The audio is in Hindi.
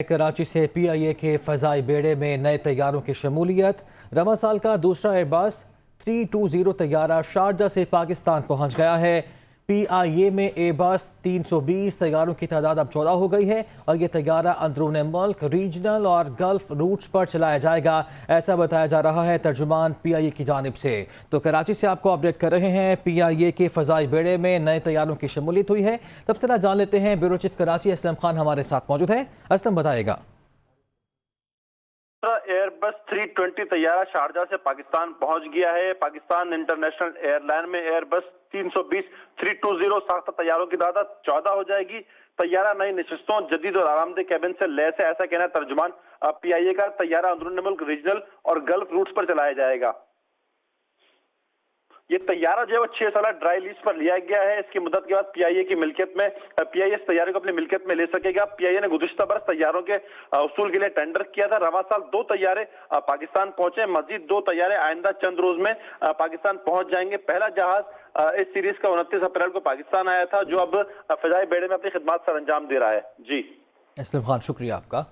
कराची से PIA के फ़ज़ाई बेड़े में नए तैयारों की शमूलियत। रवा साल का दूसरा एयरबस 320 तैयारा शारजा से पाकिस्तान पहुंच गया है। PIA में एयरबस 320 तैयारों की तादाद अब 14 हो गई है और ये तैयारा अंदरून मुल्क, रीजनल और गल्फ रूट्स पर चलाया जाएगा, ऐसा बताया जा रहा है तर्जुमान PIA की जानिब से। तो कराची से आपको अपडेट कर रहे हैं। PIA के फ़ज़ाई बेड़े में नए तैयारों की शमूलियत हुई है। तफसीलात जान लेते हैं। ब्यूरो चीफ कराची असलम खान हमारे साथ मौजूद है। असलम बताएगा। एयरबस 320 तैयारा शारजा से पाकिस्तान पहुंच गया है। पाकिस्तान इंटरनेशनल एयरलाइन में एयरबस 320 320 साख्ता तैयारों की तादाद 14 हो जाएगी। तैयारा नई नशिस्तों, जदीद और आरामदेह कैबिन से लैस है, ऐसा कहना है तर्जुमान PIA का। तैयारा अंदरून मुल्क, रीजनल और गल्फ रूट्स पर चलाया जाएगा। ये तैयारा जो है वो 6 साल ड्राई लीज पर लिया गया है। इसकी मुद्दत के बाद PIA की मिल्कियत में PIA इस तैयारे को अपनी मिल्कियत में ले सकेगा। PIA ने गुज़िश्ता बरस तैयारों के उसूल के लिए टेंडर किया था। रवा साल 2 तैयारे पाकिस्तान पहुंचे। मजीद 2 तैयारे आइंदा चंद रोज में पाकिस्तान पहुंच जाएंगे। पहला जहाज इस सीरीज का 29 अप्रैल को पाकिस्तान आया था, जो अब फ़ज़ाई बेड़े में अपनी खिदमत सर अंजाम दे रहा है। जी असलम खान, शुक्रिया आपका।